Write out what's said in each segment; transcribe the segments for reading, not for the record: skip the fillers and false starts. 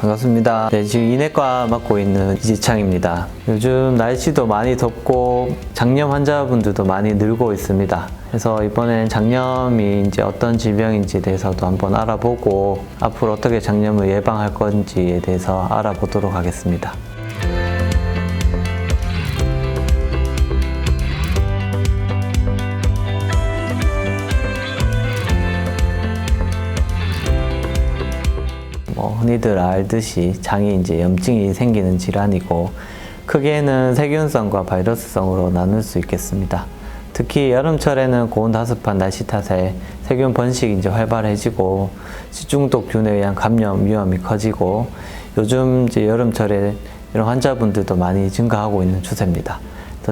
반갑습니다. 네, 지금 인내과 맡고 있는 이지창입니다. 요즘 날씨도 많이 덥고 장염 환자분들도 많이 늘고 있습니다. 그래서 이번엔 장염이 이제 어떤 질병인지에 대해서도 한번 알아보고 앞으로 어떻게 장염을 예방할 건지에 대해서 알아보도록 하겠습니다. 흔히들 알듯이 장에 이제 염증이 생기는 질환이고 크게는 세균성과 바이러스성으로 나눌 수 있겠습니다. 특히 여름철에는 고온다습한 날씨 탓에 세균 번식이 이제 활발해지고 식중독균에 의한 감염 위험이 커지고 요즘 이제 여름철에 이런 환자분들도 많이 증가하고 있는 추세입니다.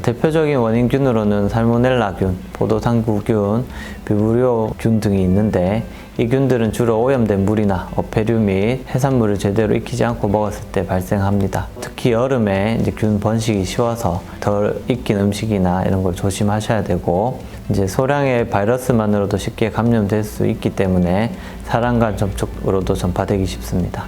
대표적인 원인균으로는 살모넬라균, 포도당구균, 비브리오균 등이 있는데 이 균들은 주로 오염된 물이나 어패류 및 해산물을 제대로 익히지 않고 먹었을 때 발생합니다. 특히 여름에 이제 균 번식이 쉬워서 덜 익힌 음식이나 이런 걸 조심하셔야 되고 이제 소량의 바이러스만으로도 쉽게 감염될 수 있기 때문에 사람 간 접촉으로도 전파되기 쉽습니다.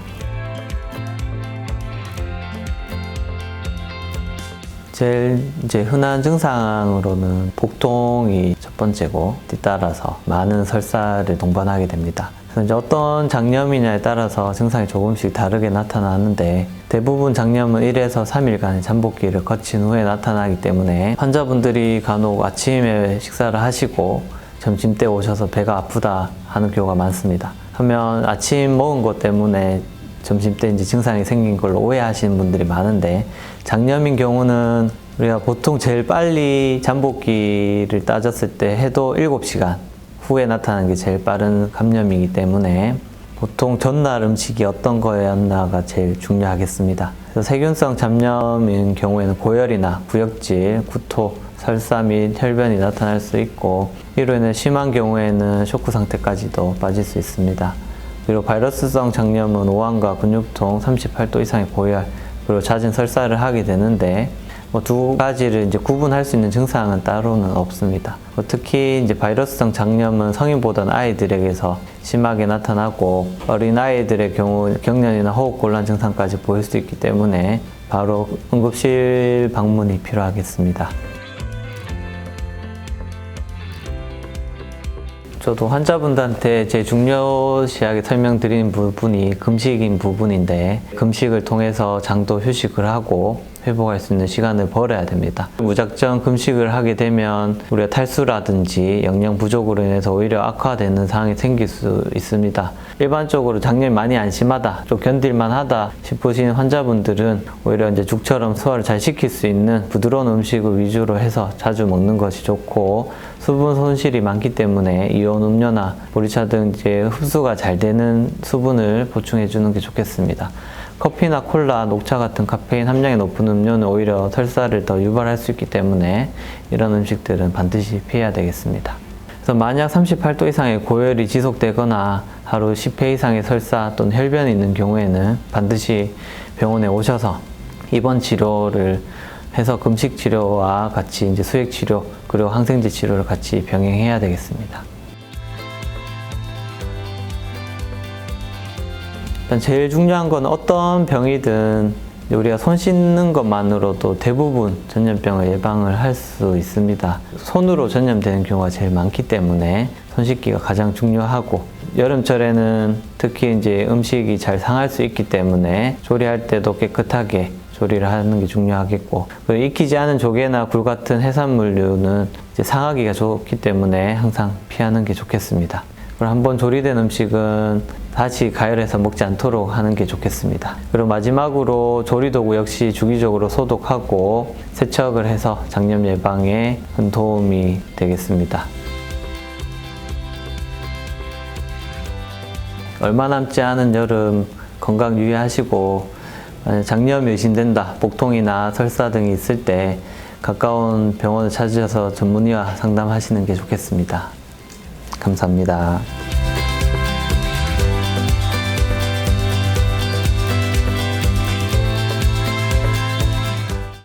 제일 이제 흔한 증상으로는 복통이 첫 번째고 뒤따라서 많은 설사를 동반하게 됩니다. 그래서 이제 어떤 장염이냐에 따라서 증상이 조금씩 다르게 나타나는데 대부분 장염은 1에서 3일간의 잠복기를 거친 후에 나타나기 때문에 환자분들이 간혹 아침에 식사를 하시고 점심때 오셔서 배가 아프다 하는 경우가 많습니다. 하면 아침 먹은 것 때문에 점심때 이제 증상이 생긴 걸로 오해하시는 분들이 많은데 장염인 경우는 우리가 보통 제일 빨리 잠복기를 따졌을 때 해도 7시간 후에 나타나는 게 제일 빠른 감염이기 때문에 보통 전날 음식이 어떤 거였나가 제일 중요하겠습니다. 그래서 세균성 장염인 경우에는 고열이나 구역질, 구토, 설사 및 혈변이 나타날 수 있고 이로 인해 심한 경우에는 쇼크 상태까지도 빠질 수 있습니다. 그리고 바이러스성 장염은 오한과 근육통, 38도 이상의 고열, 그리고 잦은 설사를 하게 되는데 두 가지를 이제 구분할 수 있는 증상은 따로는 없습니다. 특히 이제 바이러스성 장염은 성인보다는 아이들에게서 심하게 나타나고 어린 아이들의 경우 경련이나 호흡곤란 증상까지 보일 수 있기 때문에 바로 응급실 방문이 필요하겠습니다. 저도 환자분들한테 제일 중요시하게 설명드리는 부분이 금식인 부분인데 금식을 통해서 장도 휴식을 하고 회복할 수 있는 시간을 벌어야 됩니다. 무작정 금식을 하게 되면 우리가 탈수라든지 영양 부족으로 인해서 오히려 악화되는 상황이 생길 수 있습니다. 일반적으로 장염이 많이 안 심하다, 좀 견딜만 하다 싶으신 환자분들은 오히려 이제 죽처럼 소화를 잘 시킬 수 있는 부드러운 음식을 위주로 해서 자주 먹는 것이 좋고 수분 손실이 많기 때문에 이온 음료나 보리차 등 이제 흡수가 잘 되는 수분을 보충해 주는 게 좋겠습니다. 커피나 콜라, 녹차 같은 카페인 함량이 높은 음료는 오히려 설사를 더 유발할 수 있기 때문에 이런 음식들은 반드시 피해야 되겠습니다. 그래서 만약 38도 이상의 고열이 지속되거나 하루 10회 이상의 설사 또는 혈변이 있는 경우에는 반드시 병원에 오셔서 입원 치료를 해서 금식 치료와 같이 이제 수액 치료 그리고 항생제 치료를 같이 병행해야 되겠습니다. 일단 제일 중요한 건 어떤 병이든 우리가 손 씻는 것만으로도 대부분 전염병을 예방을 할 수 있습니다. 손으로 전염되는 경우가 제일 많기 때문에 손 씻기가 가장 중요하고 여름철에는 특히 이제 음식이 잘 상할 수 있기 때문에 조리할 때도 깨끗하게 조리를 하는 게 중요하겠고 그리고 익히지 않은 조개나 굴 같은 해산물류는 이제 상하기가 좋기 때문에 항상 피하는 게 좋겠습니다. 그리고 한번 조리된 음식은 다시 가열해서 먹지 않도록 하는 게 좋겠습니다. 그리고 마지막으로 조리도구 역시 주기적으로 소독하고 세척을 해서 장염 예방에 큰 도움이 되겠습니다. 얼마 남지 않은 여름 건강 유의하시고 장염이 의심된다, 복통이나 설사 등이 있을 때 가까운 병원을 찾으셔서 전문의와 상담하시는 게 좋겠습니다. 감사합니다.